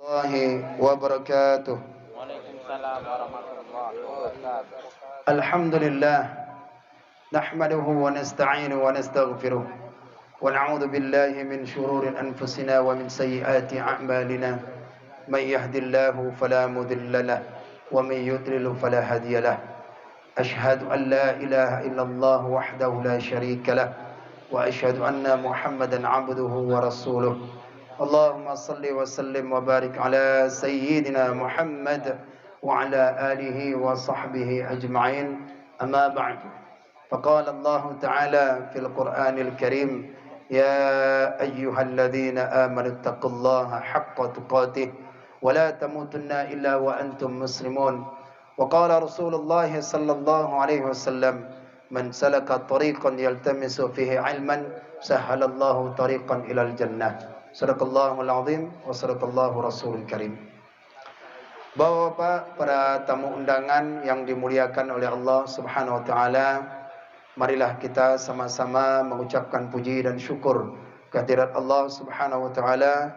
الله وبركاته. Waalaikumsalam warahmatullahi wabarakatuh. الحمد لله نحمده ونستعينه ونستغفره ونعوذ بالله من شرور أنفسنا ومن سيئات أعمالنا. من يهد الله فلا مضل له ومن يضلل فلا هادي له. أشهد أن لا إله إلا الله وحده لا شريك له وأشهد أن محمدا عبده ورسوله. اللهم صل وسلم وبارك على سيدنا محمد وعلى آله وصحبه أجمعين. أما بعد، فقال الله تعالى في القرآن الكريم: يا أيها الذين آمنوا اتقوا الله حق تقاته ولا تموتن إلا وأنتم مسلمون. وقال رسول الله صلى الله عليه وسلم: من سلك طريقا يلتمس فيه علما سهل الله طريقا إلى الجنة. Sadaqallahul azim wa sadaqallahu rasulul karim. Bapak-bapak, para tamu undangan yang dimuliakan oleh Allah Subhanahu wa taala, marilah kita sama-sama mengucapkan puji dan syukur kehadirat Allah Subhanahu wa taala,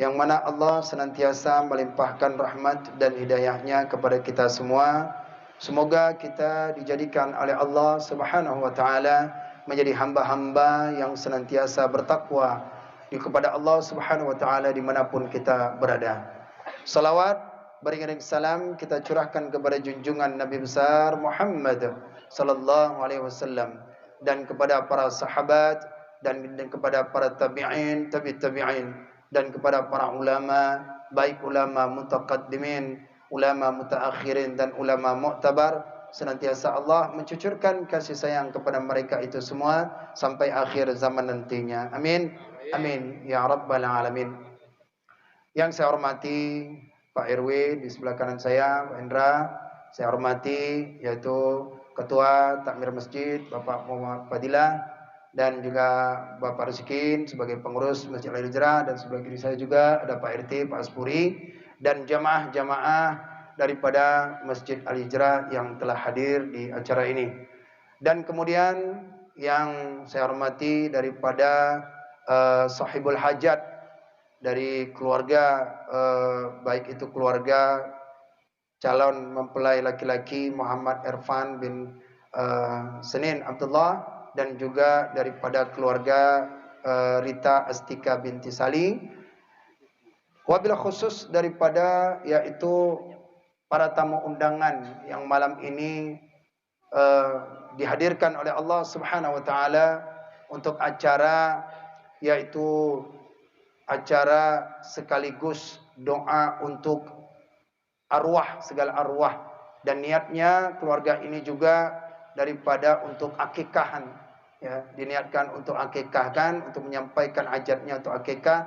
yang mana Allah senantiasa melimpahkan rahmat dan hidayahnya kepada kita semua. Semoga kita dijadikan oleh Allah Subhanahu wa taala menjadi hamba-hamba yang senantiasa bertakwa kepada Allah Subhanahu wa taala dimanapun kita berada. Salawat beriring salam kita curahkan kepada junjungan Nabi besar Muhammad sallallahu alaihi wasallam, dan kepada para sahabat, dan kepada para tabi'in, tabi'in, dan kepada para ulama, baik ulama mutaqaddimin, ulama mutaakhirin, dan ulama mu'tabar. Senantiasa Allah mencucurkan kasih sayang kepada mereka itu semua sampai akhir zaman nantinya. Amin. Amin ya rabbal alamin. Yang saya hormati Pak RW di sebelah kanan saya, Pak Indra. Saya hormati yaitu Ketua Takmir Masjid Bapak Muhammad Fadilah, dan juga Bapak Rizkin sebagai pengurus Masjid Al-Hijrah, dan sebelah kiri saya juga ada Pak RT, Pak Aspuri, dan jamaah-jamaah daripada Masjid Al-Hijrah yang telah hadir di acara ini. Dan kemudian yang saya hormati daripada sahibul hajat dari keluarga, baik itu keluarga calon mempelai laki-laki Muhammad Irfan bin Senin Abdullah, dan juga daripada keluarga Rita Astika binti Sali. Wabil khusus daripada yaitu para tamu undangan yang malam ini dihadirkan oleh Allah Subhanahu wa taala untuk acara, yaitu acara sekaligus doa untuk arwah, segala arwah, dan niatnya keluarga ini juga daripada untuk akikahan, ya, diniatkan untuk akikahkan, untuk menyampaikan hajatnya untuk akikah.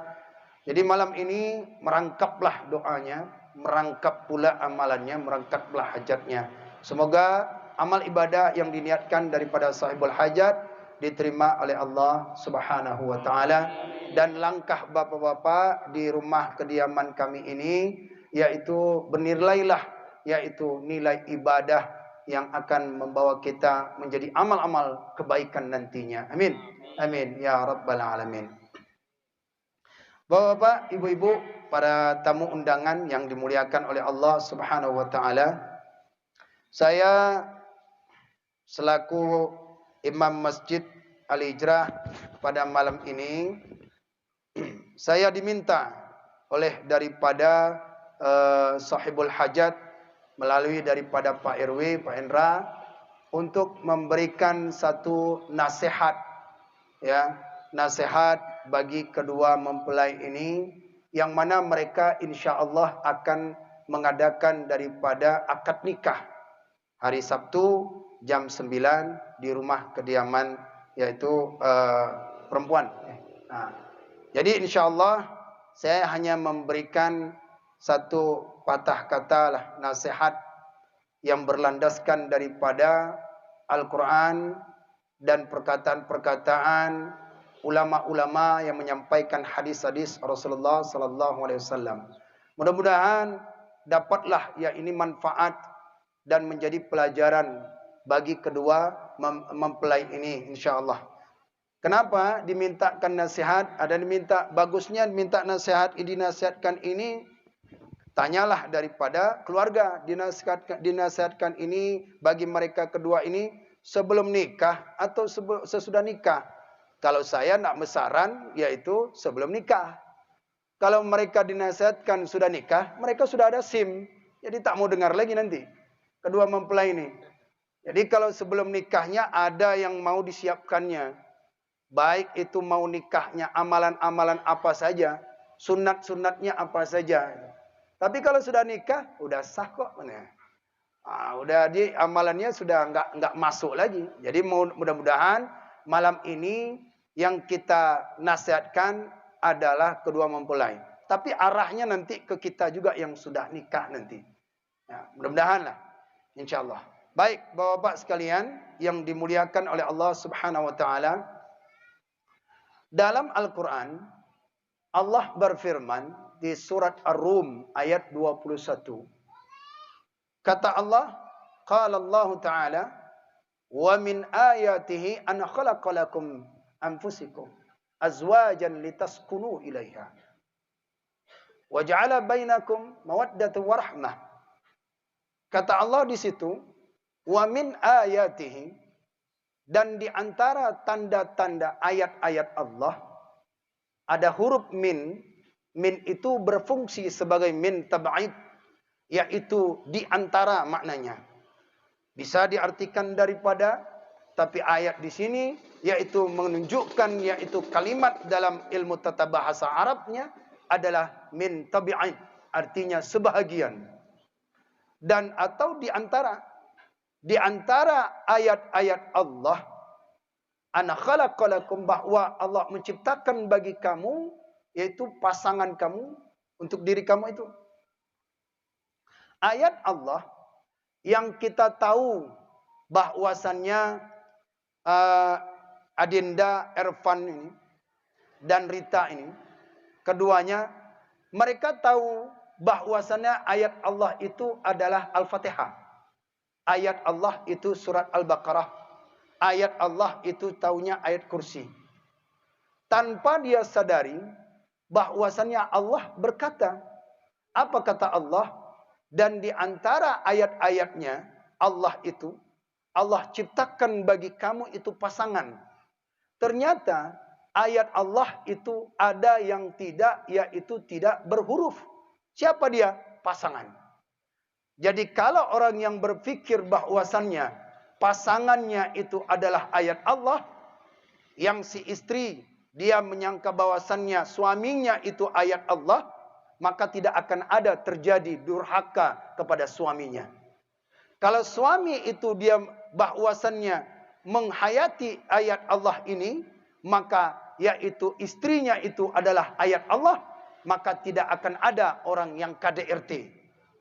Jadi malam ini merangkaplah doanya, merangkap pula amalannya, merangkaplah hajatnya. Semoga amal ibadah yang diniatkan daripada sahibul hajat diterima oleh Allah Subhanahu wa taala, dan langkah bapak-bapak di rumah kediaman kami ini yaitu bernilailah yaitu nilai ibadah yang akan membawa kita menjadi amal-amal kebaikan nantinya. Amin. Amin ya rabbal alamin. Bapak-bapak, ibu-ibu, para tamu undangan yang dimuliakan oleh Allah Subhanahu wa taala, saya selaku Imam Masjid Al-Hijrah pada malam ini, saya diminta oleh daripada sahibul hajat melalui daripada Pak RW, Pak Indra, untuk memberikan satu nasihat, ya, nasihat bagi kedua mempelai ini, yang mana mereka insya-Allah akan mengadakan daripada akad nikah hari Sabtu jam 9 di rumah kediaman yaitu perempuan. Nah, jadi insya-Allah saya hanya memberikan satu patah kata lah, nasihat yang berlandaskan daripada Al-Quran dan perkataan-perkataan ulama-ulama yang menyampaikan hadis-hadis Rasulullah sallallahu alaihi wasallam. Mudah-mudahan dapatlah ya ini manfaat dan menjadi pelajaran bagi kedua mempelai ini insyaallah. Kenapa dimintakan nasihat? Ada diminta bagusnya diminta nasihat, dinasihatkan ini Tanyalah daripada keluarga, dinasihatkan ini bagi mereka kedua ini sebelum nikah atau sesudah nikah. Kalau saya nak mesaran, yaitu sebelum nikah. Kalau mereka dinasihatkan sudah nikah, mereka sudah ada SIM. Jadi tak mau dengar lagi nanti. Kedua mempelai ini. Jadi kalau sebelum nikahnya ada yang mau disiapkannya. Baik itu mau nikahnya amalan-amalan apa saja. Sunat-sunatnya apa saja. Tapi kalau sudah nikah, udah sah kok. Udah amalannya sudah enggak masuk lagi. Jadi mudah-mudahan malam ini yang kita nasihatkan adalah kedua mempelai. Tapi arahnya nanti ke kita juga yang sudah nikah nanti. Ya, mudah-mudahan lah. InsyaAllah. Baik, bapak-bapak sekalian yang dimuliakan oleh Allah Subhanahu Wa Taala. Dalam Al-Quran, Allah berfirman di surat Ar-Rum ayat 21. Kata Allah, qala Allah Ta'ala, wa min ayatihi an khalaqa lakum anfusikum azwajan litaskunu ilaiha wa ja'ala bainakum mawaddatan wa rahmah. Kata Allah di situ, wa min ayatihi, dan di antara tanda-tanda ayat-ayat Allah ada huruf min. Min itu berfungsi sebagai min tab'id, yaitu di antara maknanya. Bisa diartikan daripada, tapi ayat di sini yaitu menunjukkan yaitu kalimat dalam ilmu tata bahasa Arabnya adalah min tab'id, artinya sebahagian. Dan atau di antara ayat-ayat Allah, ana khalaqalakum, bahwa Allah menciptakan bagi kamu yaitu pasangan kamu untuk diri kamu itu. Ayat Allah yang kita tahu bahwasannya Adinda Ervan ini dan Rita ini, keduanya mereka tahu bahwasannya ayat Allah itu adalah Al-Fatihah. Ayat Allah itu surat Al-Baqarah. Ayat Allah itu taunya ayat kursi. Tanpa dia sadari bahwasannya Allah berkata. Apa kata Allah? Dan di antara ayat-ayatnya Allah itu, Allah ciptakan bagi kamu itu pasangan. Ternyata ayat Allah itu ada yang tidak, yaitu tidak berhuruf. Siapa dia? Pasangan. Jadi kalau orang yang berpikir bahwasannya pasangannya itu adalah ayat Allah, yang si istri dia menyangka bahwasannya suaminya itu ayat Allah, maka tidak akan ada terjadi durhaka kepada suaminya. Kalau suami itu dia bahwasannya menghayati ayat Allah ini, maka yaitu istrinya itu adalah ayat Allah, maka tidak akan ada orang yang KDRT.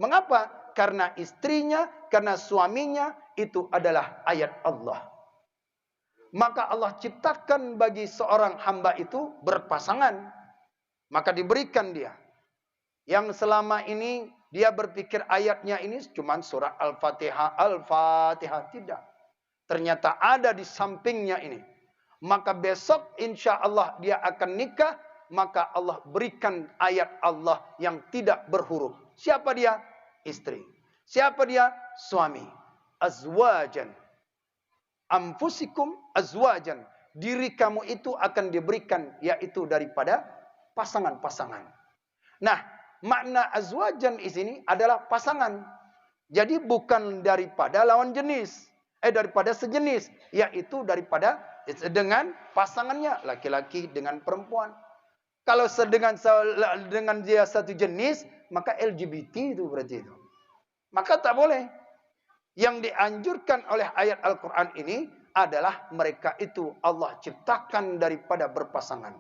Mengapa? Karena istrinya, karena suaminya itu adalah ayat Allah. Maka Allah ciptakan bagi seorang hamba itu berpasangan. Maka diberikan dia. Yang selama ini dia berpikir ayatnya ini cuma surah Al-Fatihah. Al-Fatihah, tidak. Ternyata ada di sampingnya ini. Maka besok insya Allah dia akan nikah. Maka Allah berikan ayat Allah yang tidak berhuruf. Siapa dia? Istri. Siapa dia? Suami. Azwajan. Anfusikum azwajan. Diri kamu itu akan diberikan yaitu daripada pasangan-pasangan. Nah, makna azwajan di sini adalah pasangan. Jadi bukan daripada lawan jenis, daripada sejenis, yaitu daripada dengan pasangannya, laki-laki dengan perempuan. Kalau dengan dia satu jenis, maka LGBT itu berarti itu. Maka tak boleh. Yang dianjurkan oleh ayat Al-Quran ini adalah mereka itu Allah ciptakan daripada berpasangan.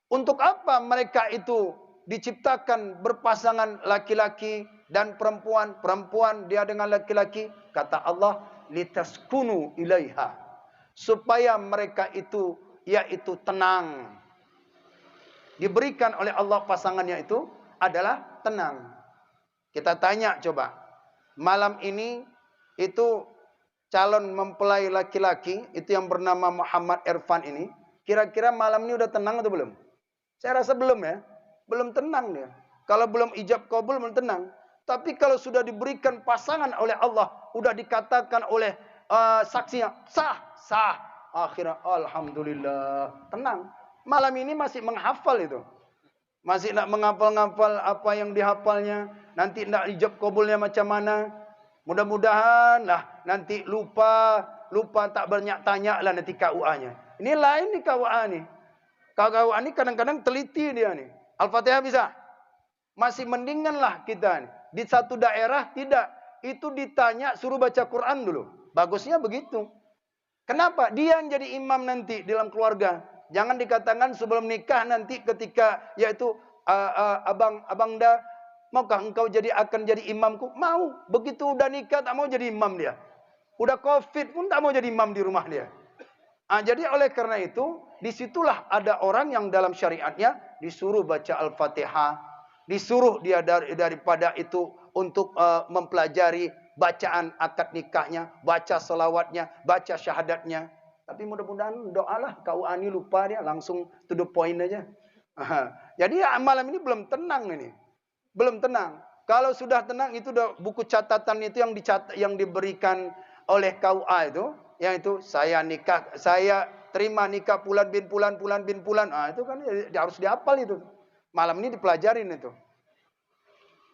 Untuk apa mereka itu diciptakan berpasangan laki-laki dan perempuan? Perempuan dia dengan laki-laki. Kata Allah, litaskunu ilaiha. Supaya mereka itu yaitu tenang. Diberikan oleh Allah pasangannya itu adalah tenang. Kita tanya coba. Malam ini itu calon mempelai laki-laki itu yang bernama Muhammad Ervan ini, kira-kira malam ini udah tenang atau belum? Saya rasa belum ya. Belum tenang dia. Kalau belum ijab kabul belum tenang. Tapi kalau sudah diberikan pasangan oleh Allah, sudah dikatakan oleh saksinya sah. Akhirnya alhamdulillah, tenang. Malam ini masih menghafal itu. Masih nak menghafal-ngafal apa yang dihafalnya. Nanti nak ijab kabulnya macam mana. Mudah-mudahan lah nanti lupa tak banyak tanya lah nanti KUA-nya. Ini lain nih KUA nih. KUA ini kadang-kadang teliti dia nih. Al-Fatihah bisa. Masih mendingan lah kita nih. Di satu daerah tidak. Itu ditanya suruh baca Quran dulu. Bagusnya begitu. Kenapa? Dia yang jadi imam nanti dalam keluarga. Jangan dikatakan sebelum nikah nanti ketika yaitu abang dah, maukah engkau akan jadi imamku? Mau. Begitu udah nikah tak mau jadi imam dia. Udah Covid pun tak mau jadi imam di rumah dia. Jadi oleh karena itu, disitulah ada orang yang dalam syariatnya disuruh baca Al-Fatihah, disuruh dia daripada itu untuk mempelajari bacaan akad nikahnya, baca selawatnya, baca syahadatnya. Tapi mudah-mudahan doalah KUA ini lupa dia langsung to the point aja. Jadi malam ini belum tenang ini. Belum tenang. Kalau sudah tenang itu buku catatan itu yang diberikan oleh KUA itu, yang itu saya terima nikah bulan bin bulan. Itu kan harus dihafal itu. Malam ini dipelajarin itu.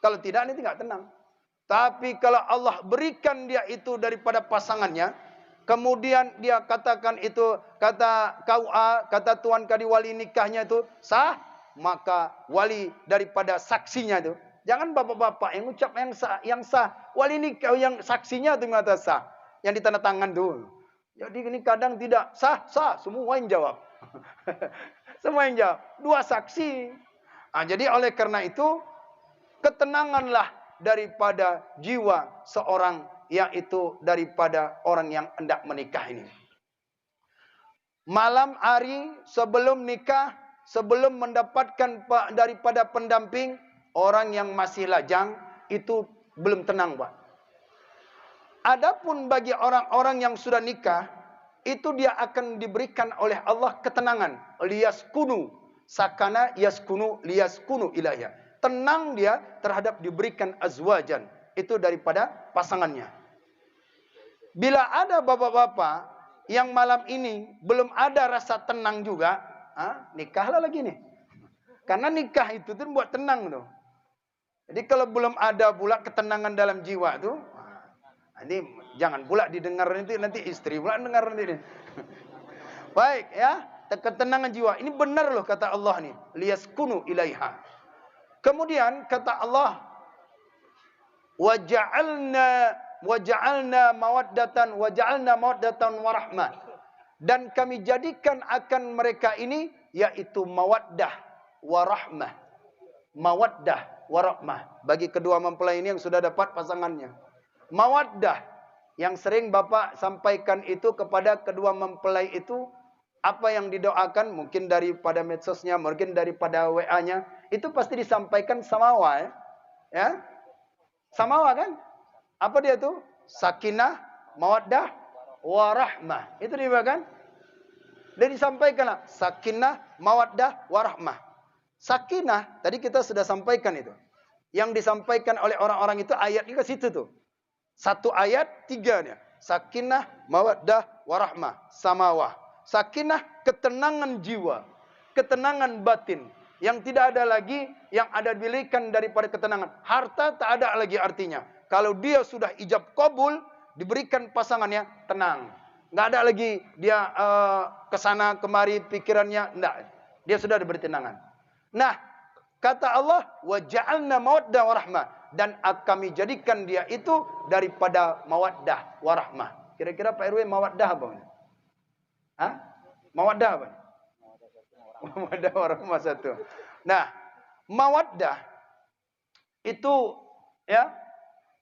Kalau tidak ini tidak tenang. Tapi kalau Allah berikan dia itu daripada pasangannya, kemudian dia katakan itu, kata KUA, kata tuan kadi wali nikahnya itu sah, maka wali daripada saksinya itu, jangan bapak-bapak yang ucap yang sah, wali nikah yang saksinya itu mengata sah, yang ditandatangan tuh. Jadi ini kadang tidak sah, semua yang jawab. Semua yang jawab, dua saksi. Jadi oleh karena itu, ketenanganlah daripada jiwa seorang yaitu daripada orang yang hendak menikah ini. Malam hari sebelum nikah, sebelum mendapatkan daripada pendamping, orang yang masih lajang itu belum tenang, Pak. Adapun bagi orang-orang yang sudah nikah, itu dia akan diberikan oleh Allah ketenangan. Liyaskunu sakana yaskunu liyaskunu ilayya. Tenang dia terhadap diberikan azwajan. Itu daripada pasangannya. Bila ada bapak-bapak yang malam ini belum ada rasa tenang juga, nikahlah lagi nih. Karena nikah itu tuh buat tenang tuh. Jadi kalau belum ada pula ketenangan dalam jiwa tuh, ini jangan pula didengar nanti istri pula dengar nanti. Baik ya, ketenangan jiwa. Ini benar loh kata Allah nih, liyaskunu ilaiha. Kemudian kata Allah, waja'alna mawaddatan warahmah. Dan kami jadikan akan mereka ini yaitu mawaddah warahmah. Mawaddah warahmah bagi kedua mempelai ini yang sudah dapat pasangannya. Mawaddah yang sering Bapak sampaikan itu kepada kedua mempelai itu, apa yang didoakan mungkin daripada medsosnya, mungkin daripada WA-nya, itu pasti disampaikan samawa ya. Samawa kan? Apa dia tuh? Sakinah, mawaddah, warahmah. Itu dia kan? Dan disampaikanlah sakinah, mawaddah, warahmah. Sakinah tadi kita sudah sampaikan itu. Yang disampaikan oleh orang-orang itu ayatnya ke situ tuh. Satu ayat tiganya. Sakinah, mawaddah, warahmah, samawah. Sakinah, ketenangan jiwa, ketenangan batin. Yang tidak ada lagi yang ada diberikan daripada ketenangan. Harta tak ada lagi artinya. Kalau dia sudah ijab kabul, diberikan pasangannya, tenang. Nggak ada lagi dia kesana kemari pikirannya. Nggak. Dia sudah diberi tenangan. Nah, kata Allah, waja'alna mawaddah warahmah. Dan kami jadikan dia itu daripada mawaddah warahmah. Kira-kira Pak RW mawaddah apa? Mawaddah apa? Mawaddah warahmah satu. Nah, mawaddah itu ya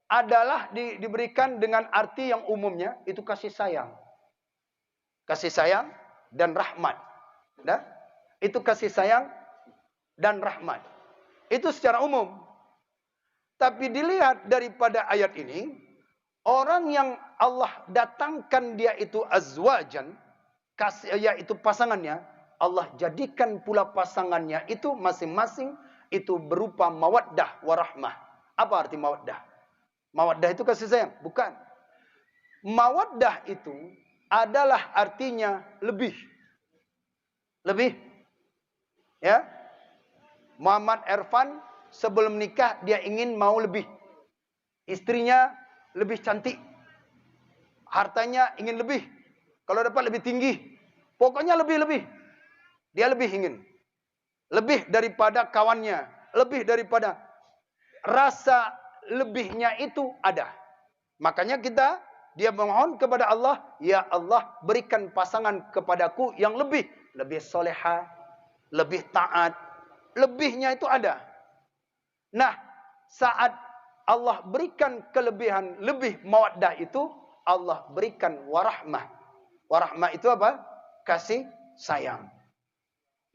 adalah diberikan dengan arti yang umumnya itu kasih sayang. Kasih sayang dan rahmat. Nah, itu kasih sayang dan rahmat. Itu secara umum. Tapi dilihat daripada ayat ini, orang yang Allah datangkan dia itu azwajan, yaitu pasangannya, Allah jadikan pula pasangannya itu masing-masing itu berupa mawaddah warahmah. Apa arti mawaddah? Mawaddah itu kasih sayang? Bukan. Mawaddah itu adalah artinya lebih. Lebih. Ya. Muhammad Irfan sebelum nikah dia ingin mau lebih. Istrinya lebih cantik. Hartanya ingin lebih. Kalau dapat lebih tinggi. Pokoknya lebih-lebih. Dia lebih ingin. Lebih daripada kawannya. Lebih daripada. Rasa lebihnya itu ada. Makanya dia memohon kepada Allah. Ya Allah berikan pasangan kepadaku yang lebih. Lebih soleha. Lebih taat. Lebihnya itu ada. Nah, saat Allah berikan kelebihan lebih mawaddah itu, Allah berikan warahmah. Warahmah itu apa? Kasih sayang.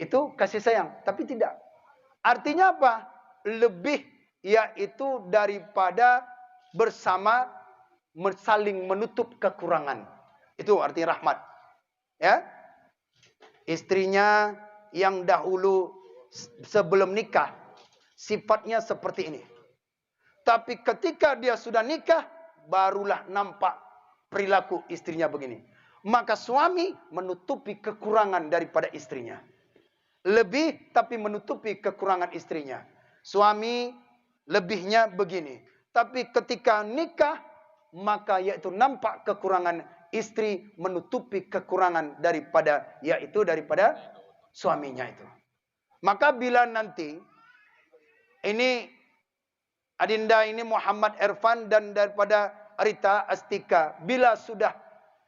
Itu kasih sayang, tapi tidak. Artinya apa? Lebih yaitu daripada bersama saling menutup kekurangan. Itu arti rahmat. Ya. Istrinya yang dahulu sebelum nikah sifatnya seperti ini. Tapi ketika dia sudah nikah barulah nampak perilaku istrinya begini. Maka suami menutupi kekurangan daripada istrinya. Lebih tapi menutupi kekurangan istrinya. Suami lebihnya begini. Tapi ketika nikah maka yaitu nampak kekurangan istri menutupi kekurangan daripada suaminya itu. Maka bila nanti ini Adinda ini Muhammad Irfan dan daripada Rita Astika bila sudah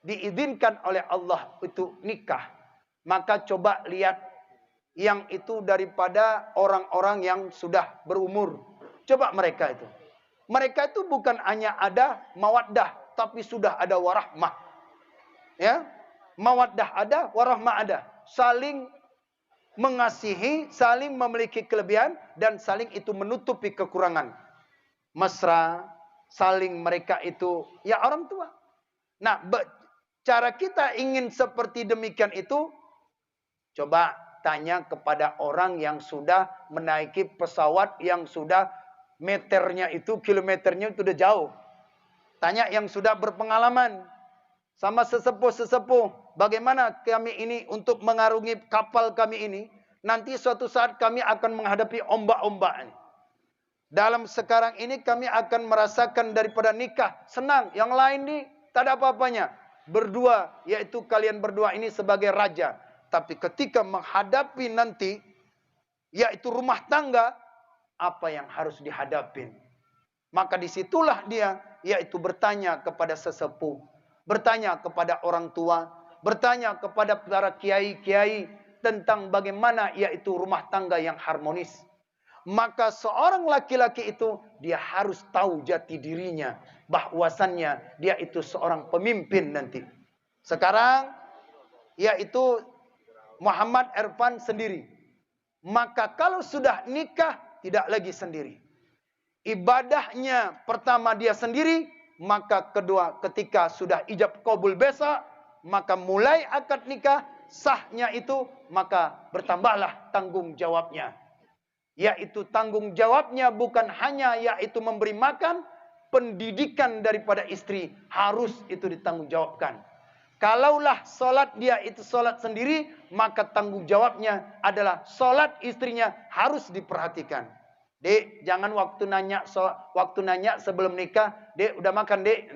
diizinkan oleh Allah itu nikah, maka coba lihat yang itu daripada orang-orang yang sudah berumur. Coba mereka itu. Mereka itu bukan hanya ada mawaddah, tapi sudah ada warahmah. Ya, mawaddah ada, warahmah ada. Saling mengasihi, saling memiliki kelebihan dan saling itu menutupi kekurangan. Mesra, saling mereka itu ya orang tua. Nah, cara kita ingin seperti demikian itu, coba tanya kepada orang yang sudah menaiki pesawat yang sudah meternya itu, kilometernya itu udah jauh. Tanya yang sudah berpengalaman sama sesepuh-sesepuh. Bagaimana kami ini untuk mengarungi kapal kami ini. Nanti suatu saat kami akan menghadapi ombak-ombak ini. Dalam sekarang ini kami akan merasakan daripada nikah. Senang. Yang lain ini tak ada apa-apanya. Berdua, yaitu kalian berdua ini sebagai raja. Tapi ketika menghadapi nanti, yaitu rumah tangga, apa yang harus dihadapin. Maka disitulah dia, yaitu bertanya kepada sesepuh. Bertanya kepada orang tua. Bertanya kepada para kiai-kiai tentang bagaimana yaitu rumah tangga yang harmonis. Maka seorang laki-laki itu dia harus tahu jati dirinya. Bahwasannya dia itu seorang pemimpin nanti. Sekarang yaitu Muhammad Irfan sendiri. Maka kalau sudah nikah tidak lagi sendiri. Ibadahnya pertama dia sendiri. Maka kedua ketika sudah ijab qabul besok. Maka mulai akad nikah sahnya itu. Maka bertambahlah tanggung jawabnya. Yaitu tanggung jawabnya bukan hanya yaitu memberi makan. Pendidikan daripada istri harus itu ditanggung jawabkan. Kalaulah solat dia itu solat sendiri. Maka tanggung jawabnya adalah solat istrinya harus diperhatikan. Dek, jangan waktu nanya sebelum nikah, dek udah makan dek.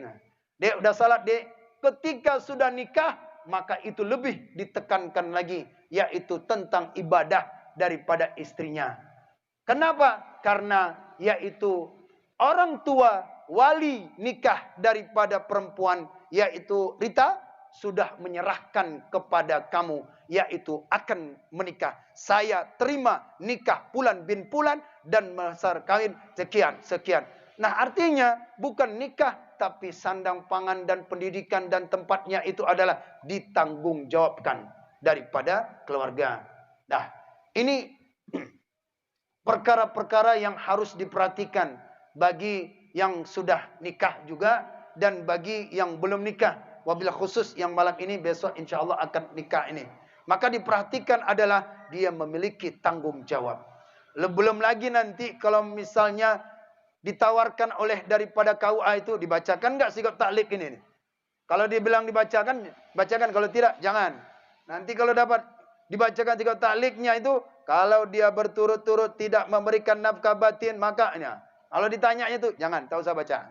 Dek udah salat dek. Ketika sudah nikah, maka itu lebih ditekankan lagi. Yaitu tentang ibadah daripada istrinya. Kenapa? Karena yaitu orang tua wali nikah daripada perempuan. Yaitu Rita sudah menyerahkan kepada kamu. Yaitu akan menikah. Saya terima nikah Fulan bin Fulan. Dan mahar kawin sekian. Nah artinya bukan nikah. Tapi sandang pangan dan pendidikan dan tempatnya itu adalah ditanggung jawabkan. Daripada keluarga. Nah ini perkara-perkara yang harus diperhatikan. Bagi yang sudah nikah juga. Dan bagi yang belum nikah. Wabil khusus yang malam ini besok insya Allah akan nikah ini. Maka diperhatikan adalah dia memiliki tanggung jawab. Belum lagi nanti kalau misalnya ditawarkan oleh daripada KUA itu, dibacakan enggak sikap taklik ini nih? Kalau dia bilang dibacakan, bacakan. Kalau tidak, jangan. Nanti kalau dapat dibacakan sikap takliknya itu, kalau dia berturut-turut tidak memberikan nafkah batin, maka kalau ditanya itu, jangan, tak usah baca.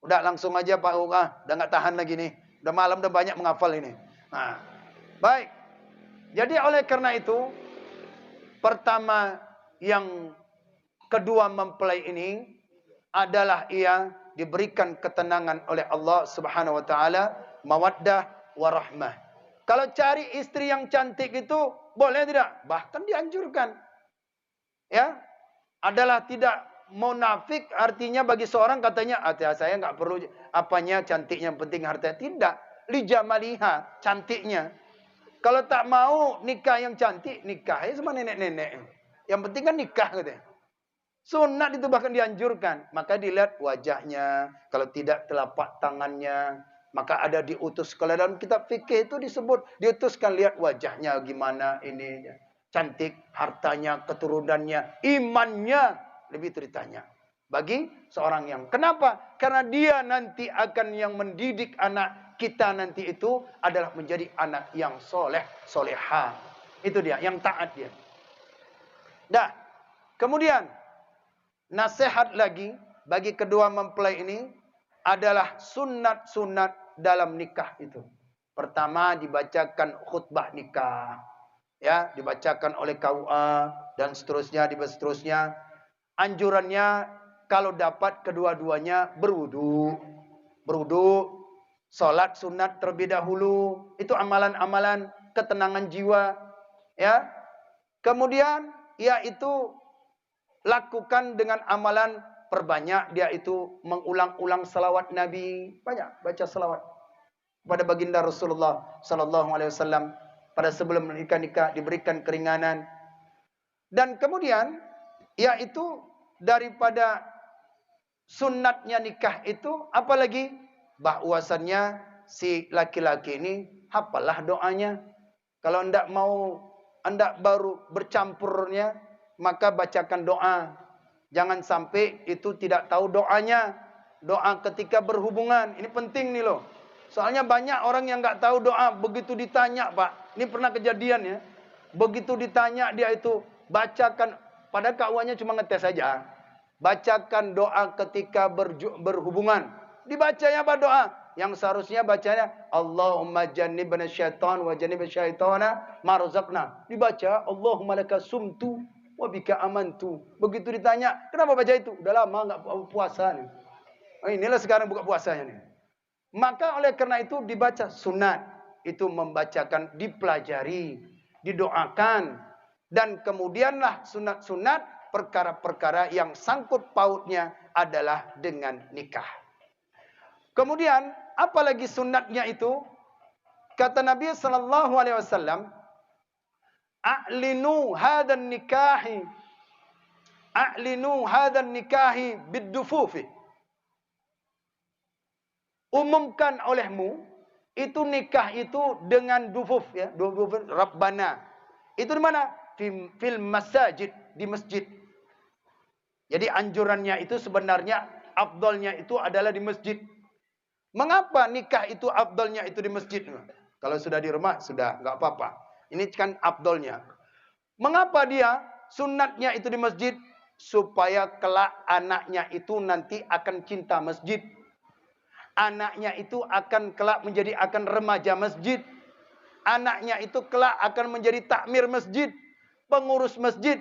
Udah langsung aja Pak udah enggak tahan lagi nih. Udah malam udah banyak menghafal ini. Nah, baik. Jadi oleh karena itu, pertama yang kedua mempelai ini adalah ia diberikan ketenangan oleh Allah Subhanahu wa taala, mawaddah warahmah. Kalau cari istri yang cantik itu boleh tidak? Bahkan dianjurkan. Ya. Adalah tidak munafik, artinya bagi seorang katanya, saya enggak perlu apanya cantiknya, yang penting harta. Tidak. Lijamaliha, cantiknya. Kalau tak mau nikah yang cantik, nikah sama nenek-nenek. Yang penting kan nikah katanya. Sunat itu bahkan dianjurkan. Maka dilihat wajahnya. Kalau tidak telapak tangannya. Maka ada diutus. Kalau dalam kitab fikih itu disebut. Diutuskan lihat wajahnya gimana ini. Cantik. Hartanya, keturunannya. Imannya. Lebih itu ditanya. Bagi seorang yang. Kenapa? Karena dia nanti akan yang mendidik anak kita nanti itu. Adalah menjadi anak yang soleh. Soleha. Itu dia. Yang taat dia. Dah. Kemudian. Nasihat lagi bagi kedua mempelai ini adalah sunat-sunat dalam nikah itu. Pertama dibacakan khutbah nikah. Ya, dibacakan oleh KUA dan seterusnya, Anjurannya kalau dapat kedua-duanya berwudu. Berwudu, salat sunat terlebih dahulu. Itu amalan-amalan ketenangan jiwa, ya. Kemudian yaitu lakukan dengan amalan perbanyak dia itu mengulang-ulang salawat Nabi, banyak baca salawat pada baginda Rasulullah sallallahu alaihi wasallam pada sebelum nikah diberikan keringanan. Dan kemudian yaitu daripada sunatnya nikah itu apalagi bahwasannya si laki-laki ini hafalah doanya. Kalau hendak baru bercampurnya, maka bacakan doa. Jangan sampai itu tidak tahu doanya. Doa ketika berhubungan. Ini penting nih loh. Soalnya banyak orang yang enggak tahu doa. Begitu ditanya Pak. Ini pernah kejadian ya. Begitu ditanya dia itu. Bacakan. Pada KUA-nya cuma ngetes saja. Bacakan doa ketika berhubungan. Dibacanya apa doa? Yang seharusnya bacanya Allahumma jannibna syaitan wa jannib syaitana marzaqna. Dibaca Allahumma laka sumtu wabika amantu. Begitu ditanya, kenapa baca itu? Udah lama enggak puasa nih. Inilah sekarang buka puasanya nih. Maka oleh karena itu dibaca sunat. Itu membacakan, dipelajari, didoakan. Dan kemudianlah sunat-sunat perkara-perkara yang sangkut pautnya adalah dengan nikah. Kemudian, apalagi sunatnya itu? Kata Nabi SAW, A'linu hadan nikahi biddufufi. Umumkan olehmu itu nikah itu dengan dufuf ya, dufuf Rabbana. Itu di mana? Fil masajid, di masjid. Jadi anjurannya itu sebenarnya afdalnya itu adalah di masjid. Mengapa nikah itu afdalnya itu di masjid? Kalau sudah di rumah sudah enggak apa-apa. Ini kan afdolnya. Mengapa dia sunatnya itu di masjid? Supaya kelak anaknya itu nanti akan cinta masjid. Anaknya itu akan kelak akan remaja masjid. Anaknya itu kelak akan menjadi takmir masjid. Pengurus masjid.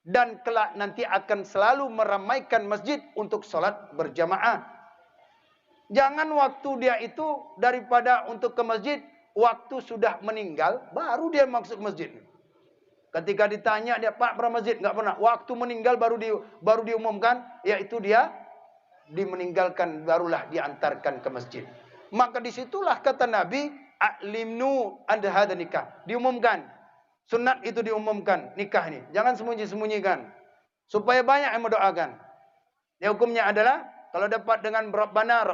Dan kelak nanti akan selalu meramaikan masjid untuk sholat berjamaah. Jangan waktu dia itu daripada untuk ke masjid. Waktu sudah meninggal, baru dia masuk masjid. Ketika ditanya dia, Pak pernah masjid? Enggak pernah. Waktu meninggal baru diumumkan, yaitu dia dimeninggalkan, barulah diantarkan ke masjid. Maka disitulah kata Nabi, A'limnu anda hadha nikah. Diumumkan. Sunat itu diumumkan, nikah ini. Jangan sembunyi-sembunyikan. Supaya banyak yang mendoakan. Ya, hukumnya adalah, kalau dapat dengan Rabbana,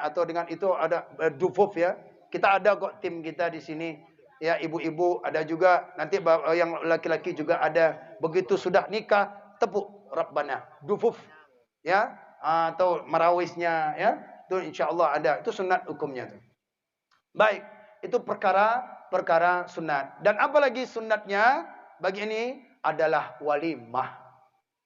atau dengan itu ada dufuf ya. Kita ada kok tim kita di sini ya ibu-ibu, ada juga nanti yang laki-laki juga ada. Begitu sudah nikah, tepuk Rabbana, dufuf, ya, atau marawisnya, ya, itu insyaallah ada. Itu sunat hukumnya tuh. Baik, itu perkara sunat. Dan apalagi sunatnya bagi ini adalah walimah.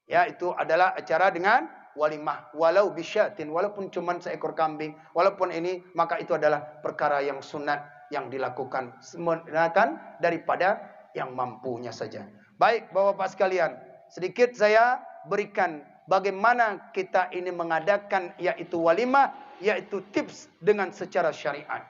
Ya, itu adalah acara dengan walimah, walau bisyatin, walaupun cuma seekor kambing, walaupun ini, maka itu adalah perkara yang sunat yang dilakukan semuanya daripada yang mampunya saja. Baik, Bapak-bapak sekalian, sedikit saya berikan bagaimana kita ini mengadakan yaitu walimah, yaitu tips dengan secara syariat.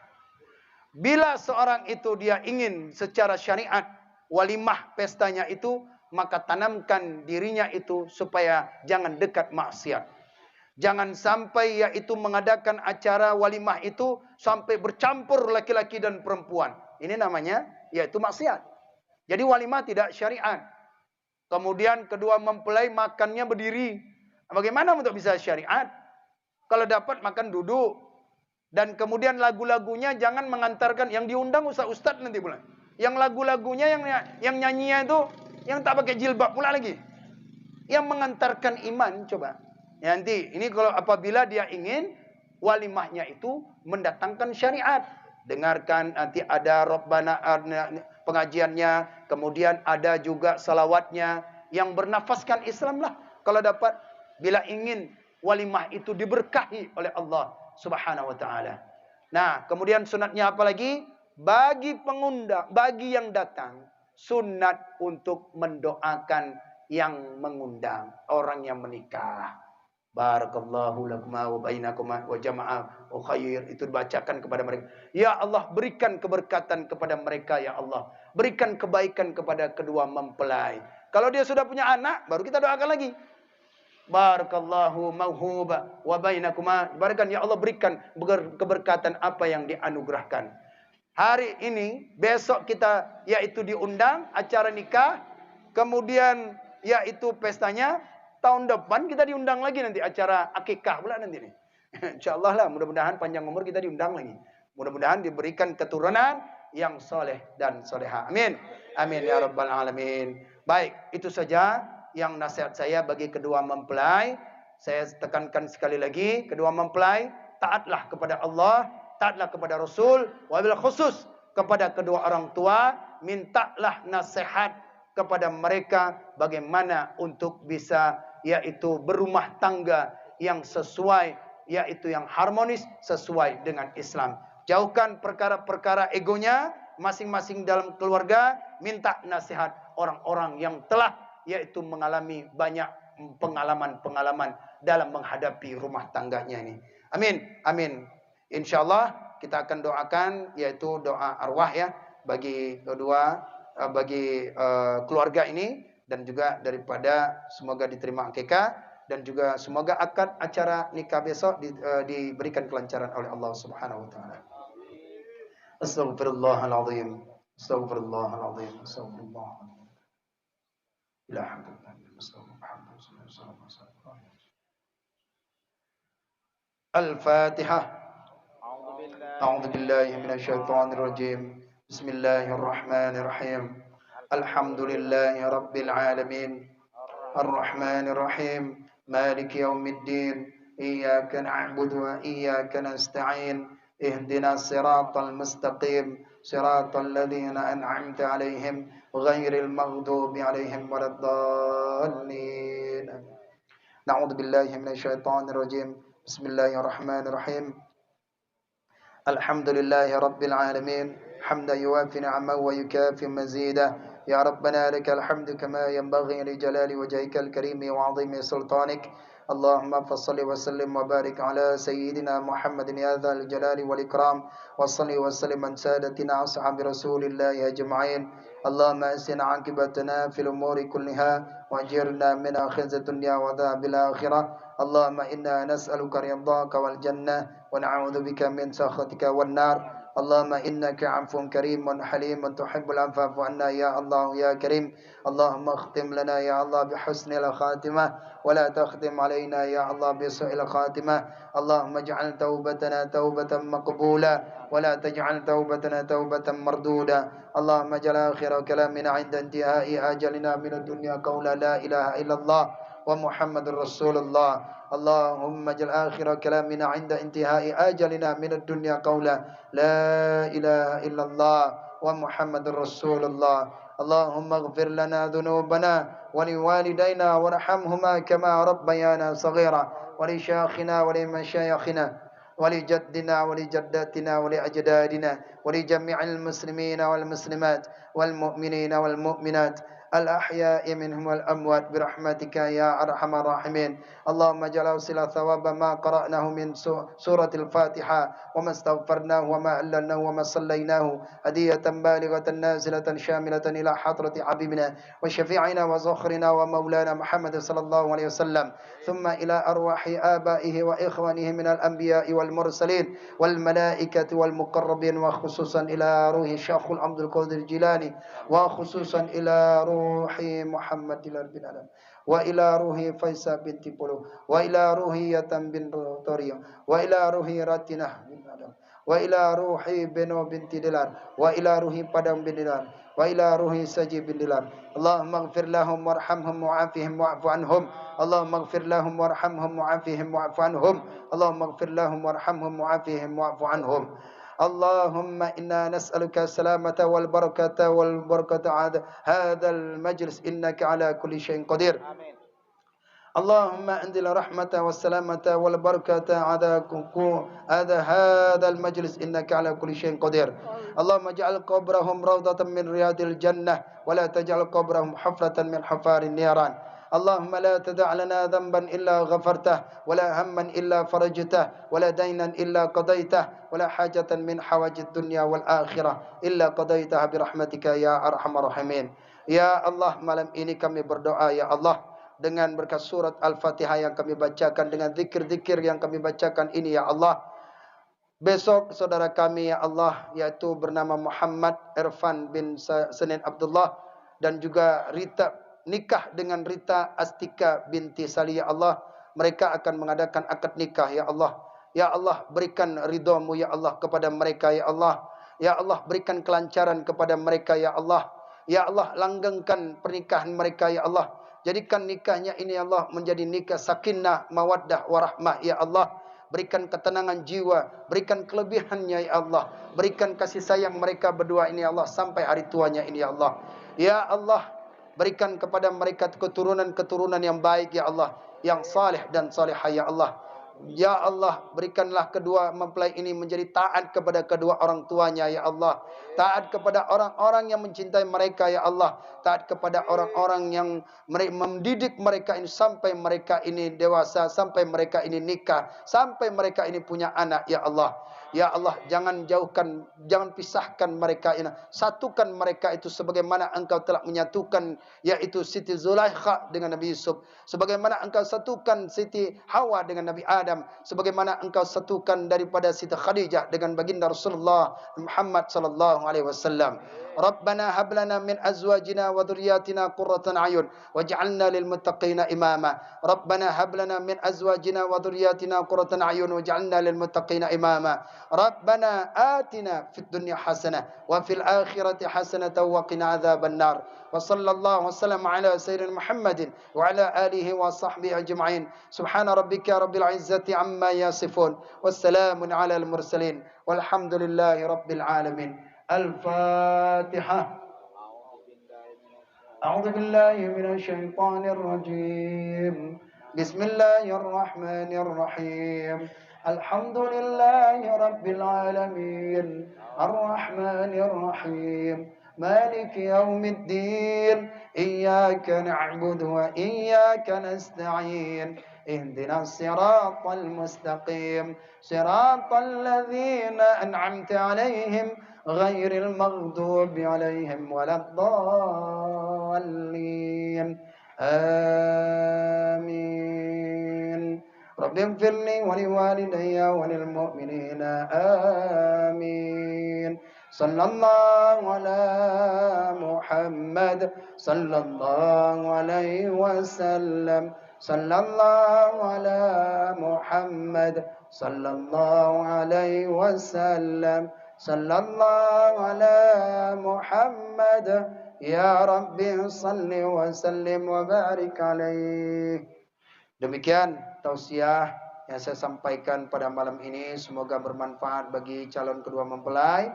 Bila seorang itu dia ingin secara syariat walimah pestanya itu, maka tanamkan dirinya itu supaya jangan dekat maksiat. Jangan sampai yaitu mengadakan acara walimah itu sampai bercampur laki-laki dan perempuan. Ini namanya yaitu maksiat. Jadi walimah tidak syariat. Kemudian kedua, mempelai makannya berdiri. Bagaimana untuk bisa syariat? Kalau dapat makan duduk. Dan kemudian lagu-lagunya jangan mengantarkan yang diundang ustaz-ustaz nanti pula. Yang lagu-lagunya yang nyanyinya itu yang tak pakai jilbab pula lagi. Yang mengantarkan iman coba. Ya, nanti ini kalau apabila dia ingin walimahnya itu mendatangkan syariat. Dengarkan nanti ada Rabbana pengajiannya, kemudian ada juga salawatnya yang bernafaskan Islam lah. Kalau dapat, bila ingin walimah itu diberkahi oleh Allah Subhanahu wa ta'ala. Nah, kemudian sunatnya apa lagi? Bagi pengundang, bagi yang datang, sunat untuk mendoakan yang mengundang, orang yang menikah. Barakallahu lakuma wa bainakuma wa jama'a wa khair. Itu dibacakan kepada mereka. Ya Allah, berikan keberkatan kepada mereka, ya Allah. Berikan kebaikan kepada kedua mempelai. Kalau dia sudah punya anak, baru kita doakan lagi. Barakallahu mauhuba wa bainakuma. Barakan, ya Allah, berikan keberkatan apa yang dianugerahkan. Hari ini, besok kita yaitu diundang acara nikah, kemudian yaitu pestanya, tahun depan kita diundang lagi nanti acara akikah pula nanti nih. Insyaallah lah, mudah-mudahan panjang umur kita diundang lagi. Mudah-mudahan diberikan keturunan yang soleh dan soleha. Amin. Amin ya rabbal alamin. Baik, itu saja yang nasihat saya bagi kedua mempelai. Saya tekankan sekali lagi, kedua mempelai, taatlah kepada Allah, taatlah kepada Rasul, wabil khusus kepada kedua orang tua, mintalah nasihat kepada mereka bagaimana untuk bisa yaitu berumah tangga yang sesuai, yaitu yang harmonis sesuai dengan Islam. Jauhkan perkara-perkara egonya masing-masing dalam keluarga, minta nasihat orang-orang yang telah yaitu mengalami banyak pengalaman-pengalaman dalam menghadapi rumah tangganya ini. Amin. Amin. Insyaallah kita akan doakan yaitu doa arwah ya bagi kedua keluarga ini, dan juga daripada semoga diterima akikah, dan juga semoga akad acara nikah besok diberikan kelancaran oleh Allah Subhanahu wa taala. Astaghfirullahalazim. Astaghfirullahalazim. Astaghfirullah. Al-Fatihah. A'udzu billahi minasyaitonir rajim. Bismillahirrahmanirrahim. Alhamdulillahi rabbil alamin. Arrahmanir rahim. Maliki yaumiddin. Iyyaka na'budu wa iyyaka nasta'in. Ihdinas siratal mustaqim. Siratal ladzina an'amta 'alaihim ghairil maghdubi 'alaihim waladdallin. Na'udzu billahi minasyaitonir rajim. Bismillahirrahmanirrahim. Alhamdulillahi rabbil alamin. Hamdan yuwafi ni'amahu wa yukafi mazidah. Ya Rabbana lakal hamdu kama yanbaghi li jalali wajhikal karimi wa 'azimi sultanik. Allahumma fassalli wa sallim wa barik ala sayyidina Muhammadin ya dzal jalali wal ikram. Wa salli wa sallim an sadatina ashabi rasulillahi ajma'in. Allahumma asin 'aqibatana fil umuri kulliha wajirna min khizyid dunya wa adzabil akhirah. Allahumma inna nas'aluka ridhaka wal jannah wa na'udzubika min sakhatika wan nar. اللهم إنك عفو كريم حليم تحب العفو فاعف عنا يا الله يا كريم. اللهم اختم لنا يا الله بحسن الخاتمة ولا تختم علينا يا الله بسوء الخاتمة. اللهم اجعل توبتنا توبة مقبولة ولا تجعل توبتنا توبة مردودة. اللهم اجعل آخر كلامنا عند انتهاء آجلنا من الدنيا قولا لا إله إلا الله ومحمد رسول الله. اللهم اجعل آخر كلامنا عند انتهاء آجلنا من الدنيا قولا لا إله إلا الله ومحمد رسول الله. اللهم اغفر لنا ذنوبنا ولوالدينا وارحمهما كما ربيانا صغيرا ولشيخنا ولمشايخنا ولجدنا ولجداتنا ولأجدادنا ولجميع المسلمين والمسلمات والمؤمنين والمؤمنات الأحياء منهم والأموات برحمتك يا أرحم الراحمين. اللهم اجعل أوصل ثواب ما قرأناه من سورة الفاتحة وما استغفرناه وما ألناه وما صليناه هدية بالغة نازلة شاملة إلى حضرة حبيبنا وشفيعنا وزخرنا ومولانا محمد صلى الله عليه وسلم ثم إلى أرواح آبائه وإخوانه من الأنبياء والمرسلين والملائكة والمقربين وخصوصا إلى روح الشيخ عبد القادر الجيلاني وخصوصا إلى روح محمد بن آدم وإلى روح فيصل بنت بولو وإلى روح يتم بن طوريو وإلى روح راتنا بن آدم وإلى روح بنو بنت دلار وإلى روح padam بن دلار وإلى روح سجي بن دلار. اللهم اغفر لهم وارحمهم وعافهم واعف عنهم. اللهم اغفر لهم وارحمهم وعافهم واعف عنهم. اللهم اغفر لهم وارحمهم وعافهم واعف عنهم. اللهم إنا نسألك السلامة والبركة هذا المجلس إنك على كل شيء قدير. آمين. اللهم انزل الرحمة والسلامة والبركة على هذا المجلس إنك على كل شيء قدير. اللهم اجعل قبرهم روضة من رياض الجنة ولا تجعل قبرهم حفرة من حفار النيران. اللهم لا تدع لنا ذنبا إلا غفرته ولا هما إلا فرجته ولا دينا إلا قضيته ولا حاجة من حوائج الدنيا والآخرة إلا قضيتها برحمتك يا أرحم الراحمين. Ya Allah, malam ini kami berdoa ya Allah dengan berkat surat Al-Fatihah yang kami bacakan, dengan zikir-zikir yang kami bacakan ini ya Allah. Besok saudara kami ya Allah, yaitu bernama Muhammad Irfan bin Senin Abdullah dan juga Rita, nikah dengan Rita Astika binti Sali ya Allah. Mereka akan mengadakan akad nikah ya Allah. Ya Allah, berikan ridhamu ya Allah kepada mereka ya Allah. Ya Allah, berikan kelancaran kepada mereka ya Allah. Ya Allah, langgengkan pernikahan mereka ya Allah. Jadikan nikahnya ini ya Allah menjadi nikah sakinah, mawaddah, warahmah ya Allah. Berikan ketenangan jiwa, berikan kelebihannya ya Allah. Berikan kasih sayang mereka berdua ini ya Allah sampai hari tuanya ini ya Allah. Ya Allah, berikan kepada mereka keturunan-keturunan yang baik ya Allah, yang saleh dan salihah ya Allah. Ya Allah, berikanlah kedua mempelai ini menjadi taat kepada kedua orang tuanya ya Allah. Taat kepada orang-orang yang mencintai mereka ya Allah. Taat kepada orang-orang yang mendidik mereka ini sampai mereka ini dewasa, sampai mereka ini nikah, sampai mereka ini punya anak ya Allah. Ya Allah, jangan jauhkan, jangan pisahkan mereka ini. Satukan mereka itu sebagaimana Engkau telah menyatukan yaitu Siti Zulaikha dengan Nabi Yusuf. Sebagaimana Engkau satukan Siti Hawa dengan Nabi Adam. Sebagaimana Engkau satukan daripada Siti Khadijah dengan baginda Rasulullah Muhammad sallallahu alaihi wasallam. Rabbana hab lana min azwajina wa dhurriyyatina qurratan a'yun waj'alna lil muttaqina imama. Rabbana hab lana min azwajina wa dhurriyyatina qurratan a'yun waj'alna lil muttaqina imama. Rabbana atina fid dunya hasanah wa fil akhirati hasanatan wa qina adzaban nar. Wa sallallahu wasallam ala sayyidina Muhammadin wa ala alihi wa sahbihi ajma'in. Subhana rabbika rabbil izzati amma yasifun. Wassalamun ala al mursalin. Walhamdulillahi rabbil alamin. الفاتحة. أعوذ بالله من الشيطان الرجيم. بسم الله الرحمن الرحيم. الحمد لله رب العالمين الرحمن الرحيم مالك يوم الدين إياك نعبد وإياك نستعين اهدنا الصراط المستقيم صراط الذين أنعمت عليهم غير المغضوب عليهم ولا الضالين آمين. Rabbi ighfirli wa liwalidayya wa lil mu'minina amin. Sallallahu ala Muhammad sallallahu alaihi wasallam. Sallallahu ala Muhammad sallallahu alaihi wasallam. Sallallahu ala Muhammad ya Rabbi salli wa sallim wa barik alaihi. Demikian tausiah yang saya sampaikan pada malam ini, semoga bermanfaat bagi calon kedua mempelai,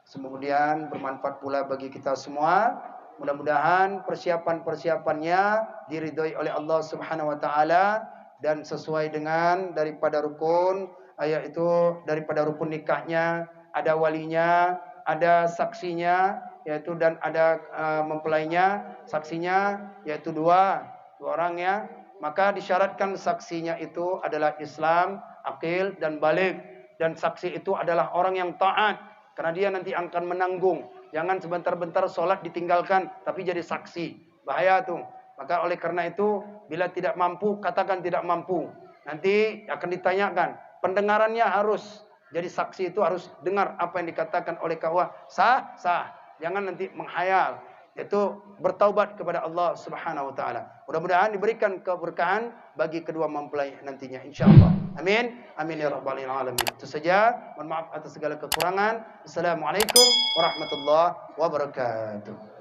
kemudian bermanfaat pula bagi kita semua. Mudah-mudahan persiapan-persiapannya diridhoi oleh Allah Subhanahu wa taala dan sesuai dengan daripada rukun, yaitu daripada rukun nikahnya, ada walinya, ada saksinya, yaitu dan ada mempelainya, saksinya yaitu dua orang ya. Maka disyaratkan saksinya itu adalah Islam, akil dan balik, dan saksi itu adalah orang yang taat karena dia nanti akan menanggung. Jangan sebentar-bentar sholat ditinggalkan tapi jadi saksi, bahaya tuh. Maka oleh karena itu bila tidak mampu katakan tidak mampu, nanti akan ditanyakan. Pendengarannya harus, jadi saksi itu harus dengar apa yang dikatakan oleh kawan, sah, jangan nanti menghayal. Yaitu bertaubat kepada Allah Subhanahu wa taala. Mudah-mudahan diberikan keberkahan bagi kedua mempelai nantinya insyaallah. Amin. Amin ya rabbal alamin. Itu saja. Mohon maaf atas segala kekurangan. Assalamualaikum warahmatullahi wabarakatuh.